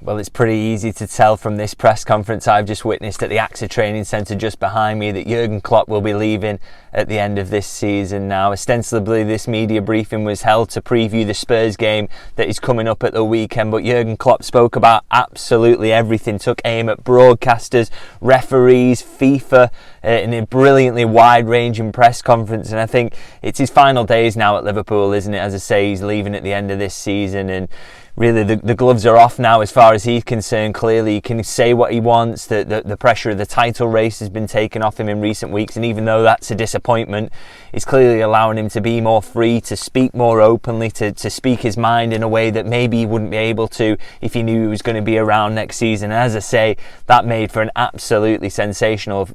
Well, it's pretty easy to tell from this press conference I've just witnessed at the AXA training centre just behind me that Jurgen Klopp will be leaving at the end of this season now. Ostensibly, this media briefing was held to preview the Spurs game that is coming up at the weekend, but Jurgen Klopp spoke about absolutely everything, took aim at broadcasters, referees, FIFA, in a brilliantly wide-ranging press conference, and I think it's his final days now at Liverpool, isn't it? As I say, he's leaving at the end of this season, and really the gloves are off now as far as he's concerned. Clearly he can say what he wants. The pressure of the title race has been taken off him in recent weeks, and even though that's a disappointment, it's clearly allowing him to be more free, to speak more openly, to speak his mind in a way that maybe he wouldn't be able to if he knew he was going to be around next season. And as I say, that made for an absolutely sensational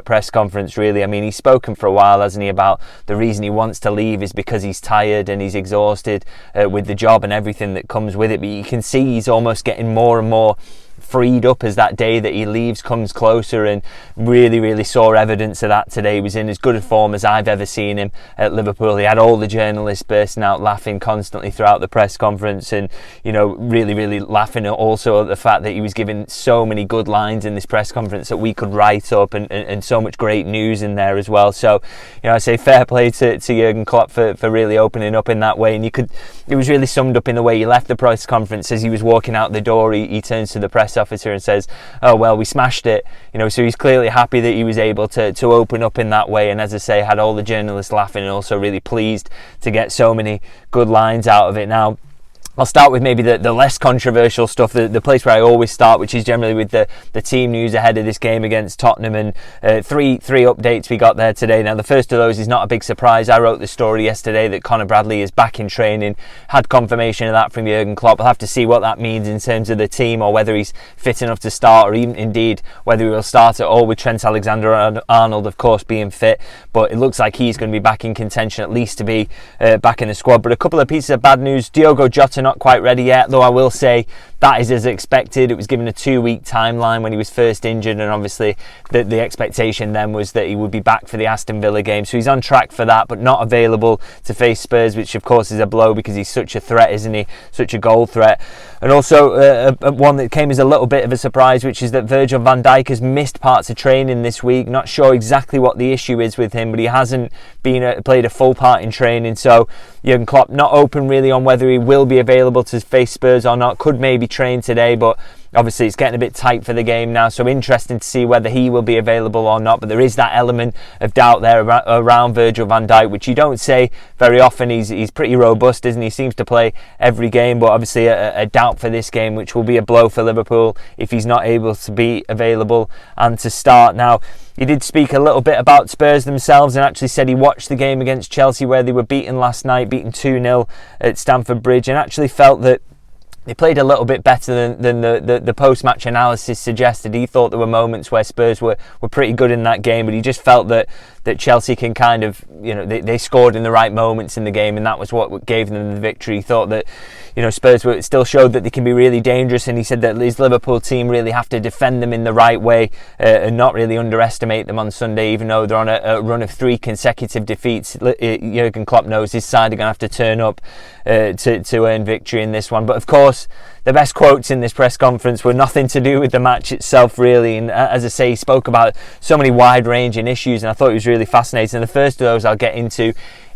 press conference, really. I mean, he's spoken for a while, hasn't he, about the reason he wants to leave is because he's tired and he's exhausted with the job and everything that comes with it. But you can see he's almost getting more and more freed up as that day that he leaves comes closer, and really saw evidence of that today. He was in as good a form as I've ever seen him at Liverpool. He had all the journalists bursting out laughing constantly throughout the press conference, and really laughing also at the fact that he was giving so many good lines in this press conference that we could write up, and so much great news in there as well. So I say fair play to Jurgen Klopp for really opening up in that way, and it was really summed up in the way he left the press conference. As he was walking out the door, he turns to the press officer and says, "Oh well, we smashed it." So he's clearly happy that he was able to open up in that way, and as I say, had all the journalists laughing, and also really pleased to get so many good lines out of it. Now, I'll start with maybe the less controversial stuff, the place where I always start, which is generally with the team news ahead of this game against Tottenham, and three updates we got there today. Now, the first of those is not a big surprise. I wrote the story yesterday that Conor Bradley is back in training, had confirmation of that from Jurgen Klopp. We'll have to see what that means in terms of the team, or whether he's fit enough to start, or even indeed whether he will start at all, with Trent Alexander-Arnold of course being fit. But it looks like he's going to be back in contention, at least to be back in the squad. But a couple of pieces of bad news. Diogo Jota not quite ready yet, though I will say that is as expected. It was given a 2-week timeline when he was first injured, and obviously the expectation then was that he would be back for the Aston Villa game, so he's on track for that, but not available to face Spurs, which of course is a blow because he's such a threat, isn't he? Such a goal threat. And also one that came as a little bit of a surprise, which is that Virgil van Dijk has missed parts of training this week. Not sure exactly what the issue is with him, but he hasn't played a full part in training, so Jurgen Klopp not open really on whether he will be available to face Spurs or not. Could maybe train today, but obviously it's getting a bit tight for the game now, so interesting to see whether he will be available or not. But there is that element of doubt there around Virgil van Dijk, which you don't say very often. He's pretty robust, isn't he? He seems to play every game, but obviously a doubt for this game, which will be a blow for Liverpool if he's not able to be available and to start. Now, he did speak a little bit about Spurs themselves, and actually said he watched the game against Chelsea where they were beaten last night, beaten 2-0 at Stamford Bridge, and actually felt that they played a little bit better than the post-match analysis suggested. He thought there were moments where Spurs were pretty good in that game, but he just felt that Chelsea can kind of, they scored in the right moments in the game, and that was what gave them the victory. He thought that, Spurs still showed that they can be really dangerous, and he said that his Liverpool team really have to defend them in the right way and not really underestimate them on Sunday, even though they're on a run of 3 consecutive defeats. Jurgen Klopp knows his side are going to have to turn up to earn victory in this one. But of course, the best quotes in this press conference were nothing to do with the match itself, really. And as I say, he spoke about so many wide-ranging issues, and I thought it was really fascinating. And the first of those I'll get into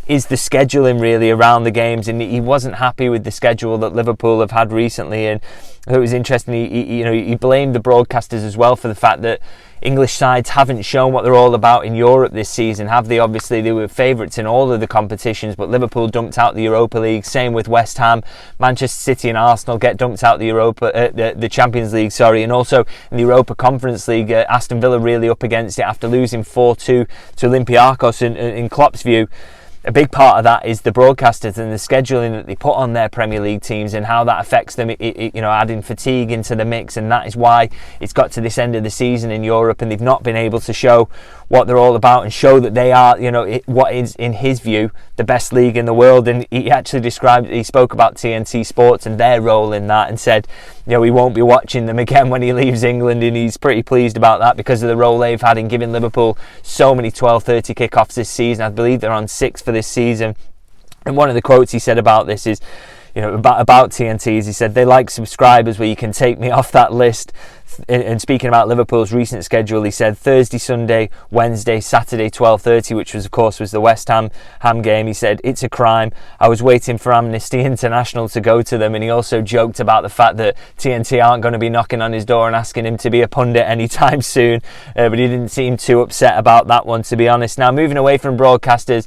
is the scheduling really around the games, and he wasn't happy with the schedule that Liverpool have had recently. And I thought it was interesting. He blamed the broadcasters as well for the fact that English sides haven't shown what they're all about in Europe this season, have they? Obviously, they were favourites in all of the competitions, but Liverpool dumped out the Europa League. Same with West Ham, Manchester City and Arsenal get dumped out the Champions League, and also in the Europa Conference League, Aston Villa really up against it after losing 4-2 to Olympiacos. In Klopp's view, a big part of that is the broadcasters and the scheduling that they put on their Premier League teams, and how that affects them, adding fatigue into the mix, and that is why it's got to this end of the season in Europe and they've not been able to show what they're all about and show that they are, what is, in his view, the best league in the world. And he actually he spoke about TNT Sports and their role in that, and said, we won't be watching them again when he leaves England, and he's pretty pleased about that because of the role they've had in giving Liverpool so many 12:30 kickoffs this season. I believe they're on 6 for this season. And one of the quotes he said about this is, about TNT, he said they like subscribers where you can take me off that list. And speaking about Liverpool's recent schedule, he said Thursday, Sunday, Wednesday, Saturday 12:30, which was of course the West Ham game. He said it's a crime. I was waiting for Amnesty International to go to them, and he also joked about the fact that TNT aren't going to be knocking on his door and asking him to be a pundit anytime soon, but he didn't seem too upset about that one, to be honest. Now, moving away from broadcasters,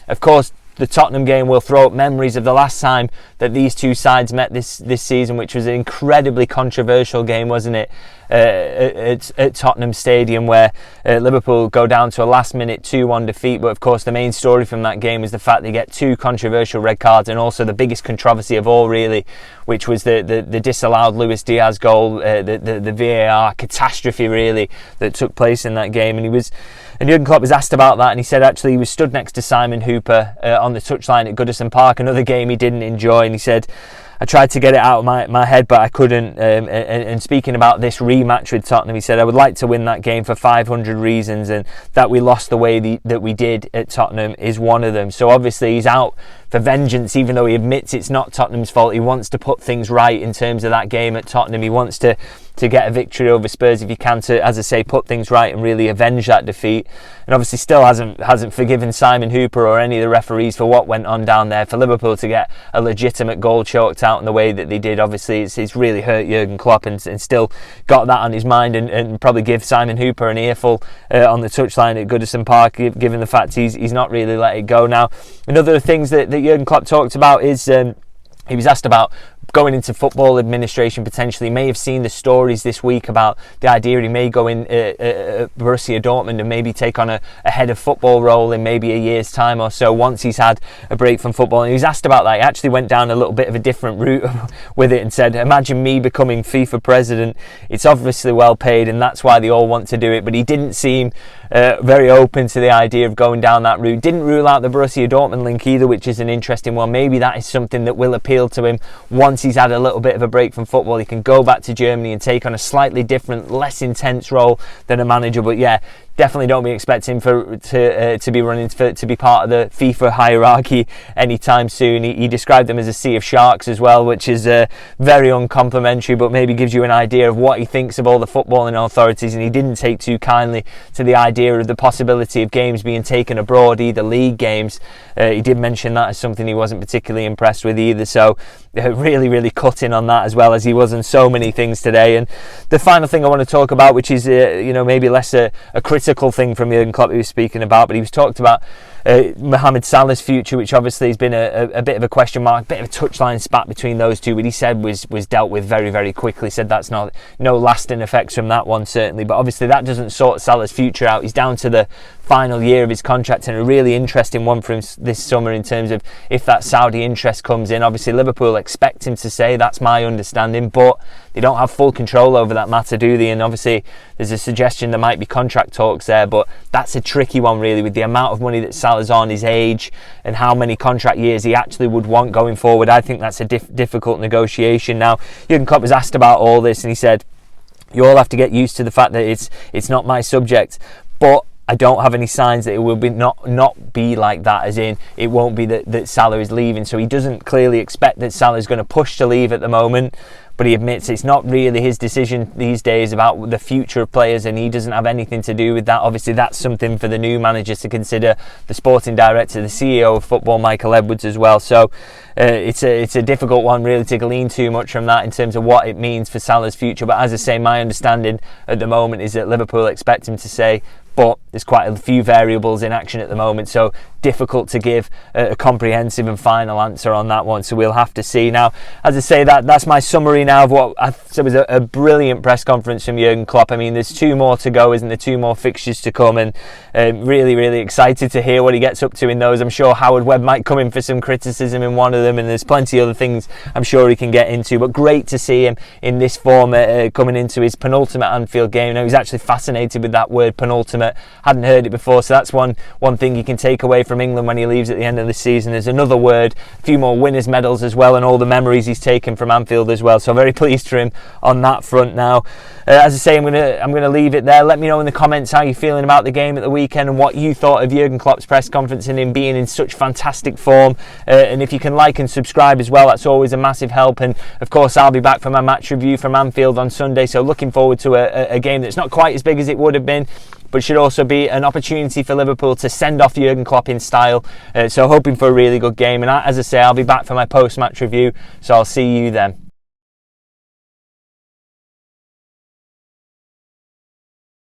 of course the Tottenham game will throw up memories of the last time that these two sides met this season, which was an incredibly controversial game, wasn't it? At Tottenham Stadium, where Liverpool go down to a last-minute 2-1 defeat. But of course, the main story from that game was the fact they get two controversial red cards, and also the biggest controversy of all, really, which was the disallowed Luis Diaz goal, the VAR catastrophe, really, that took place in that game. And Jurgen Klopp was asked about that, and he said actually he was stood next to Simon Hooper on the touchline at Goodison Park, another game he didn't enjoy, and he said, I tried to get it out of my head, but I couldn't. And speaking about this rematch with Tottenham, he said, I would like to win that game for 500 reasons, and that we lost the way that we did at Tottenham is one of them. So obviously he's out for vengeance, even though he admits it's not Tottenham's fault. He wants to put things right in terms of that game at Tottenham. He wants to get a victory over Spurs if he can, to, as I say, put things right and really avenge that defeat. And obviously still hasn't forgiven Simon Hooper or any of the referees for what went on down there. For Liverpool to get a legitimate goal choked out in the way that they did, obviously it's really hurt Jurgen Klopp, and still got that on his mind, and probably give Simon Hooper an earful on the touchline at Goodison Park, given the fact he's not really let it go. Now, another of the things that Jurgen Klopp talked about is he was asked about going into football administration potentially. May have seen the stories this week about the idea he may go in Borussia Dortmund and maybe take on a head of football role in maybe a year's time or so, once he's had a break from football. And he was asked about that. He actually went down a little bit of a different route with it and said, imagine me becoming FIFA president. It's obviously well paid, and that's why they all want to do it. But he didn't seem very open to the idea of going down that route. Didn't rule out the Borussia Dortmund link either, which is an interesting one. Maybe that is something that will appeal to him once he's had a little bit of a break from football. He can go back to Germany and take on a slightly different, less intense role than a manager. But yeah, definitely don't be expecting to be running to be part of the FIFA hierarchy anytime soon. He described them as a sea of sharks as well, which is very uncomplimentary, but maybe gives you an idea of what he thinks of all the footballing authorities. And he didn't take too kindly to the idea of the possibility of games being taken abroad, either league games. He did mention that as something he wasn't particularly impressed with either. So really cut in on that, as well as he was on so many things today. And the final thing I want to talk about, which is maybe less a critical thing from Jurgen Klopp he was speaking about, but he was talked about Mohamed Salah's future, which obviously has been a bit of a question mark, a bit of a touchline spat between those two, but he said was dealt with very quickly. Said that's no lasting effects from that one, certainly, but obviously that doesn't sort Salah's future out. He's down to the final year of his contract, and a really interesting one for him this summer in terms of if that Saudi interest comes in. Obviously Liverpool expect him to say, that's my understanding, but they don't have full control over that matter, do they? And obviously there's a suggestion there might be contract talks there, but that's a tricky one really, with the amount of money that Salah's on, his age, and how many contract years he actually would want going forward. I think that's a difficult negotiation. Now, Jurgen Klopp was asked about all this, and he said, you all have to get used to the fact that it's not my subject, but I don't have any signs that it will be not be like that, as in it won't be that Salah is leaving. So he doesn't clearly expect that Salah is going to push to leave at the moment, but he admits it's not really his decision these days about the future of players, and he doesn't have anything to do with that. Obviously that's something for the new manager to consider, the sporting director, the CEO of football, Michael Edwards, as well. So it's a difficult one really to glean too much from that in terms of what it means for Salah's future. But as I say, my understanding at the moment is that Liverpool expect him to say, but there's quite a few variables in action at the moment, so difficult to give a comprehensive and final answer on that one, so we'll have to see. Now, as I say, that's my summary now of what I said was a brilliant press conference from Jurgen Klopp. I mean, there's two more to go, isn't there? Two more fixtures to come, and really excited to hear what he gets up to in those. I'm sure Howard Webb might come in for some criticism in one of them, and there's plenty of other things I'm sure he can get into, but great to see him in this form coming into his penultimate Anfield game. Now, he's actually fascinated with that word penultimate. that hadn't heard it before. So that's one thing you can take away from England when he leaves at the end of the season. There's another word, a few more winners' medals as well, and all the memories he's taken from Anfield as well. So very pleased for him on that front now. As I say, I'm gonna leave it there. Let me know in the comments how you're feeling about the game at the weekend and what you thought of Jurgen Klopp's press conference and him being in such fantastic form. And if you can like and subscribe as well, that's always a massive help. And of course, I'll be back for my match review from Anfield on Sunday. So looking forward to a game that's not quite as big as it would have been, but should also be an opportunity for Liverpool to send off Jurgen Klopp in style. So hoping for a really good game. And as I say, I'll be back for my post-match review. So I'll see you then.